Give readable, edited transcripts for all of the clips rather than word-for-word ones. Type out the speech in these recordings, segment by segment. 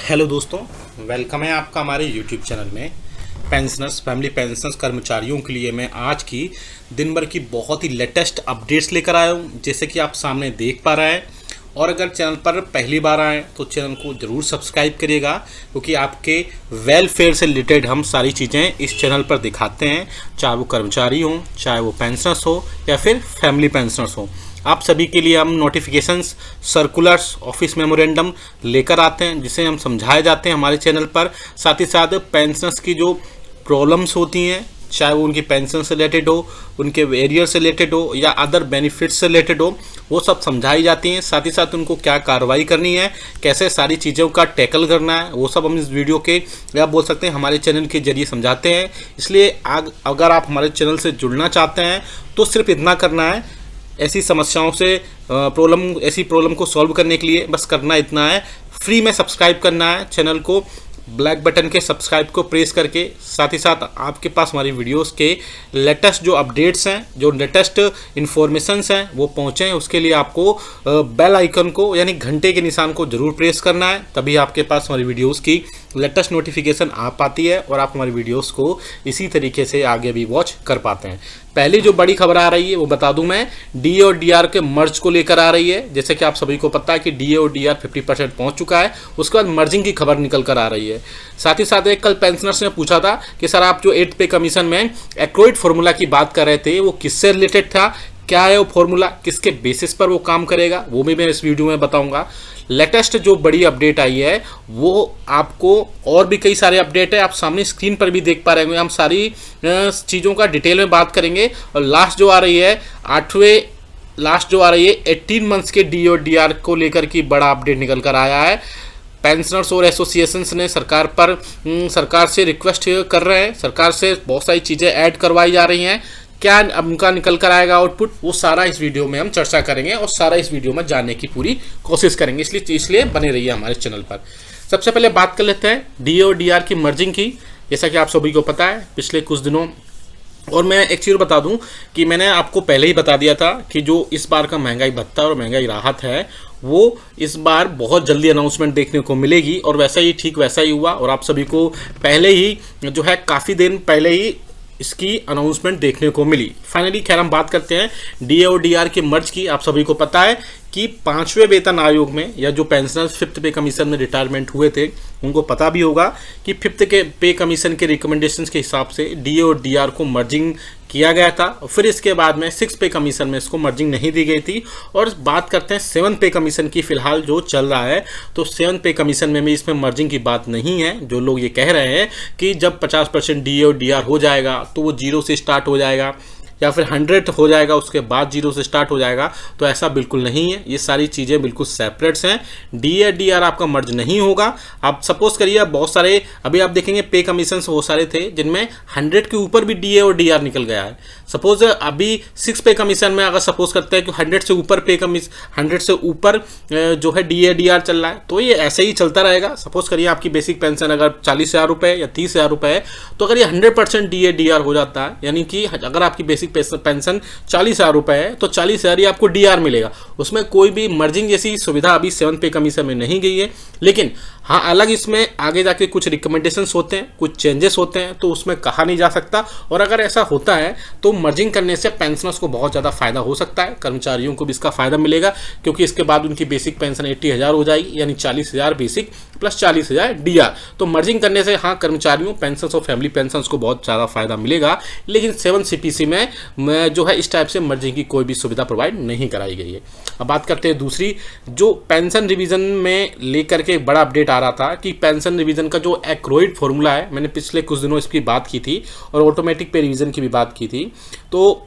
Hello दोस्तों, welcome है आपका हमारे यूट्यूब चैनल में। पेंशनर्स, फैमिली पेंशनर्स कर्मचारियों के लिए मैं आज की दिन भर की बहुत ही लेटेस्ट अपडेट्स लेकर आया हूँ, जैसे कि आप सामने देख पा रहे हैं। और अगर चैनल पर पहली बार आए तो चैनल को ज़रूर सब्सक्राइब करिएगा, क्योंकि आपके वेलफेयर से रिलेटेड हम सारी चीज़ें इस चैनल पर दिखाते हैं, चाहे वो कर्मचारी हों, चाहे वो पेंशनर्स हो या फिर फैमिली पेंशनर्स हो। आप सभी के लिए हम नोटिफिकेशंस, सर्कुलर्स, ऑफिस मेमोरेंडम लेकर आते हैं, जिसे हम समझाए जाते हैं हमारे चैनल पर। साथ ही साथ पेंशनर्स की जो प्रॉब्लम्स होती हैं, चाहे वो उनकी पेंशन से रिलेटेड हो, उनके वेरियर से रिलेटेड हो या अदर बेनिफिट्स से रिलेटेड हो, वो सब समझाई जाती हैं। साथ ही साथ उनको क्या कार्रवाई करनी है, कैसे सारी चीज़ों का टैकल करना है, वो सब हम इस वीडियो के या बोल सकते हैं हमारे चैनल के जरिए समझाते हैं। इसलिए अगर आप हमारे चैनल से जुड़ना चाहते हैं तो सिर्फ इतना करना है, ऐसी समस्याओं से ऐसी प्रॉब्लम को सॉल्व करने के लिए बस करना इतना है, फ्री में सब्सक्राइब करना है चैनल को, ब्लैक बटन के सब्सक्राइब को प्रेस करके। साथ ही साथ आपके पास हमारी वीडियोस के लेटेस्ट जो अपडेट्स हैं, जो लेटेस्ट इन्फॉर्मेशंस हैं वो पहुँचें, उसके लिए आपको बेल आइकन को यानी घंटे के निशान को ज़रूर प्रेस करना है, तभी आपके पास हमारी वीडियोस की लेटेस्ट नोटिफिकेशन आ पाती है और आप हमारी वीडियोस को इसी तरीके से आगे भी वॉच कर पाते हैं। पहली जो बड़ी खबर आ रही है वो बता दूं मैं, डीए और डीआर के मर्ज को लेकर आ रही है। जैसे कि आप सभी को पता है कि डीए और डीआर 50% पहुंच चुका है, उसके बाद मर्जिंग की खबर निकल कर आ रही है। साथ ही साथ एक कल पेंशनर्स ने पूछा था कि सर आप जो 8th पे कमीशन में एक्रोइड फार्मूला की बात कर रहे थे वो किससे रिलेटेड था, क्या है वो फॉर्मूला, किसके बेसिस पर वो काम करेगा, वो भी मैं इस वीडियो में बताऊंगा। लेटेस्ट जो बड़ी अपडेट आई है वो आपको, और भी कई सारे अपडेट है, आप सामने स्क्रीन पर भी देख पा रहे होंगे। हम सारी चीज़ों का डिटेल में बात करेंगे। और लास्ट जो आ रही है 18 मंथ्स के डी और डीआर को लेकर की बड़ा अपडेट निकल कर आया है। पेंशनर्स और एसोसिएशंस ने सरकार से रिक्वेस्ट कर रहे हैं, सरकार से बहुत सारी चीज़ें ऐड करवाई जा रही हैं। क्या उनका निकल कर आएगा आउटपुट, वो सारा इस वीडियो में हम चर्चा करेंगे और सारा इस वीडियो में जानने की पूरी कोशिश करेंगे, इसलिए बने रहिए हमारे चैनल पर। सबसे पहले बात कर लेते हैं डीए और डीआर की मर्जिंग की। जैसा कि आप सभी को पता है पिछले कुछ दिनों, और मैं एक चीज़ बता दूं कि मैंने आपको पहले ही बता दिया था कि जो इस बार का महंगाई भत्ता और महंगाई राहत है वो इस बार बहुत जल्दी अनाउंसमेंट देखने को मिलेगी, और वैसा ही ठीक वैसा ही हुआ। और आप सभी को पहले ही जो है काफ़ी दिन पहले ही इसकी अनाउंसमेंट देखने को मिली। फाइनली खैर हम बात करते हैं डीए और डीआर के मर्ज की। आप सभी को पता है कि 5वें वेतन आयोग में, या जो पेंशनर्स 5th पे कमीशन में रिटायरमेंट हुए थे उनको पता भी होगा कि 5th के पे कमीशन के रिकमेंडेशंस के हिसाब से डीए और डीआर को मर्जिंग किया गया था। फिर इसके बाद में 6th पे कमीशन में इसको मर्जिंग नहीं दी गई थी। और बात करते हैं 7th पे कमीशन की, फिलहाल जो चल रहा है, तो 7th पे कमीशन में भी इसमें मर्जिंग की बात नहीं है। जो लोग ये कह रहे हैं कि जब 50% डीए और डीआर हो जाएगा तो वो 0 से स्टार्ट हो जाएगा या फिर 100 हो जाएगा उसके बाद 0 से स्टार्ट हो जाएगा, तो ऐसा बिल्कुल नहीं है। ये सारी चीज़ें बिल्कुल सेपरेट्स हैं। डीए डीआर आपका मर्ज नहीं होगा। आप सपोज करिए, बहुत सारे अभी आप देखेंगे पे कमीशन वो सारे थे जिनमें 100 के ऊपर भी डीए और डीआर निकल गया है। सपोज अभी 6 पे कमीशन में अगर सपोज करते हैं कि 100 से ऊपर 100 से ऊपर जो है डीए डीआर चल रहा है, तो ये ऐसे ही चलता रहेगा। सपोज करिए आपकी बेसिक पेंशन अगर 40,000 रुपये या 30,000 रुपये है, तो अगर ये 100% डीए डीआर हो जाता है, यानी कि अगर आपकी बेसिक पेंशन 40,000 रुपये है तो 40,000 ही आपको डीआर मिलेगा। उसमें कोई भी मर्जिंग जैसी सुविधा अभी 7th पे कमीशन में नहीं गई है। लेकिन हाँ, अलग इसमें आगे जाके कुछ रिकमेंडेशंस होते हैं, कुछ चेंजेस होते हैं, तो उसमें कहा नहीं जा सकता। और अगर ऐसा होता है तो मर्जिंग करने से पेंशनर्स को बहुत ज़्यादा फायदा हो सकता है, कर्मचारियों को भी इसका फायदा मिलेगा, क्योंकि इसके बाद उनकी बेसिक पेंशन 80,000 हो जाएगी, यानी 40,000 बेसिक प्लस 40,000 डीआर। तो मर्जिंग करने से हाँ, कर्मचारियों, पेंशनर्स और फैमिली पेंशनर्स को बहुत ज़्यादा फायदा मिलेगा। लेकिन 7 CPC में जो है इस टाइप से मर्जिंग की कोई भी सुविधा प्रोवाइड नहीं कराई गई है। अब बात करते हैं दूसरी, जो पेंशन रिवीजन में लेकर के बड़ा अपडेट आ रहा था कि पेंशन रिवीजन का जो एक्रोइड फार्मूला है, मैंने पिछले कुछ दिनों इसकी बात की थी और ऑटोमेटिक पे रिवीजन की भी बात की थी। तो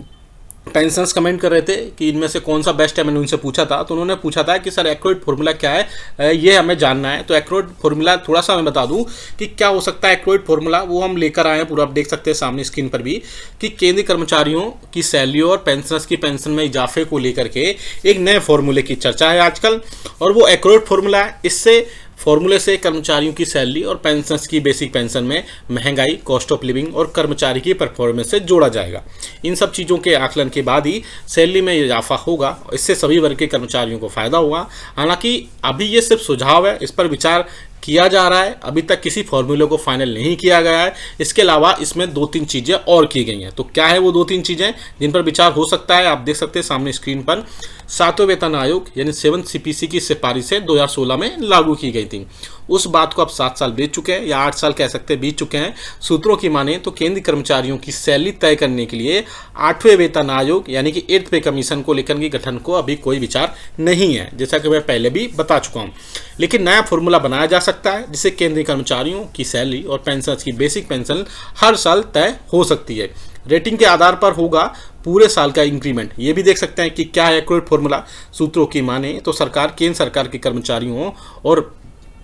पेंशनर्स कमेंट कर रहे थे कि इनमें से कौन सा बेस्ट है, मैंने उनसे पूछा था, तो उन्होंने पूछा था कि सर एक्रोइड फार्मूला क्या है, ये हमें जानना है। तो एक्रोइड फार्मूला थोड़ा सा मैं बता दूं कि क्या हो सकता है एक्रोइड फार्मूला, वो हम लेकर आए हैं पूरा, आप देख सकते हैं सामने स्क्रीन पर भी, कि केंद्रीय कर्मचारियों की सैलरी और पेंशनर्स की पेंशन में इजाफे को लेकर के एक नए फार्मूले की चर्चा है आजकल, और वो एक्रोइड फार्मूला है। इससे फॉर्मूले से कर्मचारियों की सैलरी और पेंशनर्स की बेसिक पेंशन में महंगाई, कॉस्ट ऑफ लिविंग और कर्मचारी की परफॉर्मेंस से जोड़ा जाएगा। इन सब चीज़ों के आकलन के बाद ही सैलरी में इजाफा होगा। इससे सभी वर्ग के कर्मचारियों को फायदा होगा। हालांकि अभी ये सिर्फ सुझाव है, इस पर विचार किया जा रहा है। अभी तक किसी फॉर्मूले को फाइनल नहीं किया गया है। इसके अलावा इसमें 2-3 चीज़ें और की गई हैं। तो क्या है वो 2-3 चीज़ें जिन पर विचार हो सकता है? आप देख सकते हैं सामने स्क्रीन पर। 7वें वेतन आयोग यानी 7th CPC की सिफारिशें 2016 में लागू की गई थी। उस बात को अब 7 साल बीत चुके हैं, या 8 साल कह सकते हैं बीत चुके हैं। सूत्रों की माने तो केंद्रीय कर्मचारियों की सैलरी तय करने के लिए 8वें वेतन आयोग यानी कि 8th पे कमीशन को लेकर के गठन को अभी कोई विचार नहीं है, जैसा कि मैं पहले भी बता चुका हूँ। लेकिन नया फॉर्मूला बनाया जा सकता है जिससे केंद्रीय कर्मचारियों की सैलरी और पेंशन की बेसिक पेंशन हर साल तय हो सकती है। रेटिंग के आधार पर होगा पूरे साल का इंक्रीमेंट। ये भी देख सकते हैं कि क्या है एक्यूरेट फॉर्मूला। सूत्रों की माने तो सरकार केंद्र सरकार के कर्मचारियों और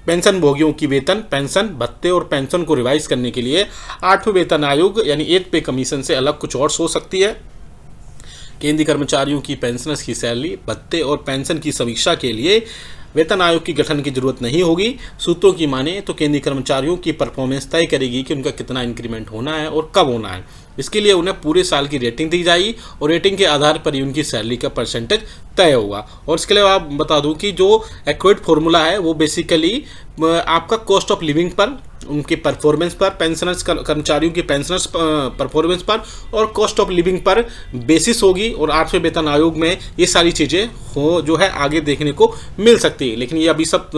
पेंशन भोगियों की वेतन, पेंशन, भत्ते और पेंशन को रिवाइज करने के लिए 8वें वेतन आयोग यानी 8th पे कमीशन से अलग कुछ और सोच सकती है। केंद्रीय कर्मचारियों की पेंशनर्स की सैलरी, भत्ते और पेंशन की समीक्षा के लिए वेतन आयोग की गठन की जरूरत नहीं होगी। सूत्रों की माने तो केंद्रीय कर्मचारियों की परफॉर्मेंस तय करेगी कि उनका कितना इंक्रीमेंट होना है और कब होना है। इसके लिए उन्हें पूरे साल की रेटिंग दी जाएगी और रेटिंग के आधार पर ही उनकी सैलरी का परसेंटेज तय होगा। और इसके अलावा आप बता दूं कि जो एक्यूरेट फॉर्मूला है वो बेसिकली आपका कॉस्ट ऑफ लिविंग पर, उनके परफॉर्मेंस पर, पेंशनर्स कर्मचारियों की पेंशनर्स परफॉर्मेंस पर और कॉस्ट ऑफ लिविंग पर बेसिस होगी। और 8वें वेतन आयोग में ये सारी चीज़ें हो जो है आगे देखने को मिल सकती है। लेकिन ये अभी सब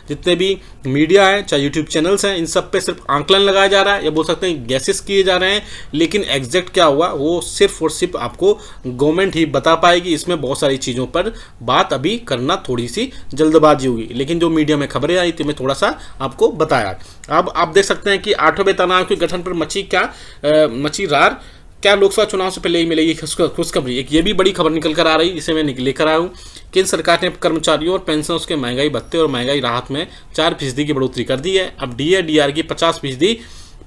जितने भी मीडिया हैं, चाहे यूट्यूब चैनल्स हैं, इन सब पे सिर्फ आंकलन लगाया जा रहा है या बोल सकते हैं गैसेस किए जा रहे हैं। लेकिन एग्जैक्ट क्या हुआ वो सिर्फ और सिर्फ आपको गवर्नमेंट ही बता पाएगी। इसमें बहुत सारी चीज़ों पर बात अभी करना थोड़ी सी जल्दबाजी होगी। लेकिन जो मीडिया में खबरें आई थी मैं थोड़ा सा आपको बताया। अब आप देख सकते हैं कि 8वें वेतन आयोग के गठन पर मची रार। क्या लोकसभा चुनाव से पहले ही मिलेगी खुशखबरी? एक ये भी बड़ी खबर निकल कर आ रही, जिसे मैं लेकर आया हूँ। केंद्र सरकार ने कर्मचारियों और पेंशनर्स के महंगाई भत्ते और महंगाई राहत में 4% की बढ़ोतरी कर दी है। अब DA DR की 50%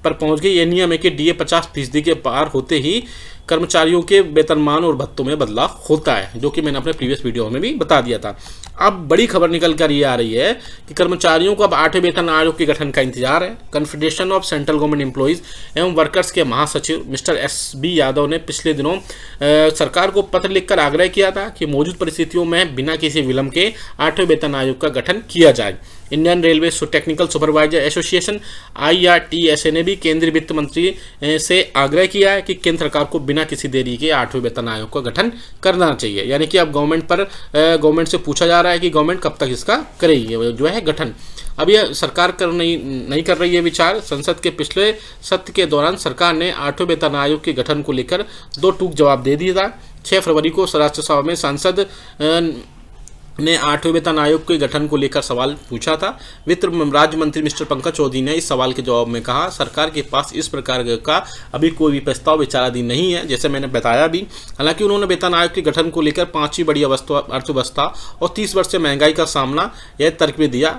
पर पहुंच गई। यह नियम है कि DA 50% के पार होते ही कर्मचारियों के वेतनमान और भत्तों में बदलाव होता है, जो कि मैंने अपने प्रीवियस वीडियो में भी बता दिया था। अब बड़ी खबर निकल कर ये आ रही है कि कर्मचारियों को अब 8वें वेतन आयोग के गठन का इंतजार है। Confederation of central government employees एवं वर्कर्स के महासचिव मिस्टर SB यादव ने पिछले दिनों सरकार को पत्र लिखकर आग्रह किया था कि मौजूद परिस्थितियों में बिना किसी विलंब के 8वें वेतन आयोग का गठन किया जाए। Indian railway technical supervisor association IRTSA ने भी केंद्रीय वित्त मंत्री से आग्रह किया है कि केंद्र सरकार को बिना किसी देरी के 8वें वेतन आयोग का गठन करना चाहिए। यानी कि अब गवर्नमेंट से पूछा जा रहा है कि गवर्नमेंट कब तक इसका करेगी जो है गठन। अब यह सरकार नहीं कर रही है विचार। संसद के पिछले सत्र के दौरान सरकार ने 8वें वेतन आयोग के गठन को लेकर 2 टूक जवाब दे दिया था। 6 फरवरी को राज्यसभा में सांसद ने 8वें वेतन आयोग के गठन को लेकर सवाल पूछा था। वित्त राज्य मंत्री मिस्टर पंकज चौधरी ने इस सवाल के जवाब में कहा, सरकार के पास इस प्रकार का अभी कोई भी प्रस्ताव विचाराधीन नहीं है, जैसे मैंने बताया भी। हालांकि उन्होंने वेतन आयोग के गठन को लेकर 5वीं बड़ी अर्थव्यवस्था और 30 वर्ष से महंगाई का सामना यह तर्क भी दिया।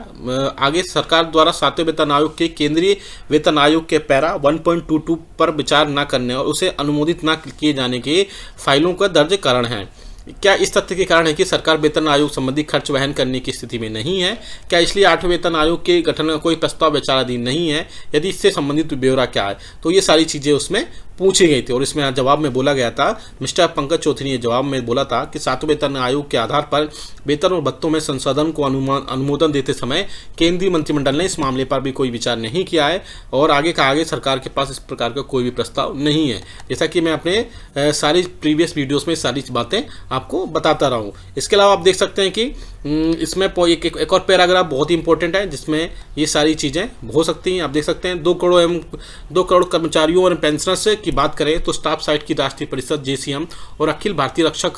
आगे सरकार द्वारा 7वें वेतन आयोग के केंद्रीय वेतन आयोग के पैरा 1.22 पर विचार न करने और उसे अनुमोदित न किए जाने के फाइलों का दर्ज कारण है। क्या इस तथ्य के कारण है कि सरकार वेतन आयोग संबंधी खर्च वहन करने की स्थिति में नहीं है? क्या इसलिए 8वें वेतन आयोग के गठन का कोई प्रस्ताव विचाराधीन नहीं है? यदि इससे संबंधित ब्यौरा क्या है? तो ये सारी चीज़ें उसमें पूछी गई थी और इसमें जवाब में बोला गया था, मिस्टर पंकज चौधरी ने जवाब में बोला था कि 7वें वेतन आयोग के आधार पर वेतन और भत्तों में संशोधन को अनुमोदन देते समय केंद्रीय मंत्रिमंडल ने इस मामले पर भी कोई विचार नहीं किया है और आगे का आगे सरकार के पास इस प्रकार का कोई भी प्रस्ताव नहीं है। जैसा कि मैं अपने सारी प्रीवियस वीडियोस में सारी बातें आपको बताता रहा हूँ। इसके अलावा आप देख सकते हैं कि इसमें एक और पैराग्राफ बहुत ही इंपॉर्टेंट है जिसमें ये सारी चीज़ें हो सकती हैं। आप देख सकते हैं 2 करोड़ कर्मचारियों और पेंशनर्स की बात करें तो स्टाफ साइट की राष्ट्रीय परिषद JCM और अखिल भारतीय रक्षा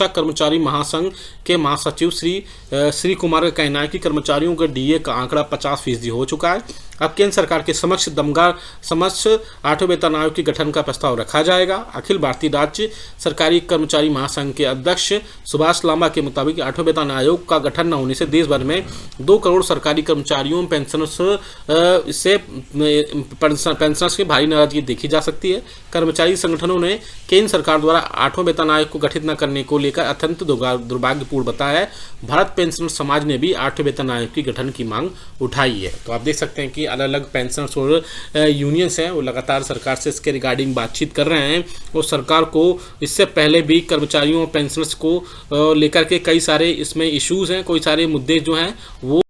कर्मचारी महासंघ के महासचिव श्री कुमार का कहना है कि कर्मचारियों के DA का आंकड़ा 50% हो चुका है। अब केंद्र सरकार के समक्ष 8वें वेतन आयोग के गठन का प्रस्ताव रखा जाएगा। अखिल भारतीय राज्य सरकारी कर्मचारी महासंघ के अध्यक्ष सुभाष लांबा के मुताबिक 8वें वेतन आयोग का गठन न होने से देश भर में 2 करोड़ सरकारी कर्मचारियों पेंशनर्स की भारी नाराजगी देखी जा सकती है। कर्मचारी संगठनों ने केंद्र सरकार द्वारा 8वें वेतन आयोग को गठित न करने को लेकर अत्यंत दुर्भाग्यपूर्ण बताया है। भारत पेंशनर समाज ने भी 8वें वेतन आयोग की गठन की मांग उठाई है। तो आप देख सकते हैं कि अलग अलग पेंशनर्स और यूनियंस हैं वो लगातार सरकार से इसके रिगार्डिंग बातचीत कर रहे हैं और सरकार को इससे पहले भी कर्मचारियों और पेंशनर्स को लेकर के कई सारे इसमें इश्यूज हैं, कोई सारे मुद्दे जो हैं वो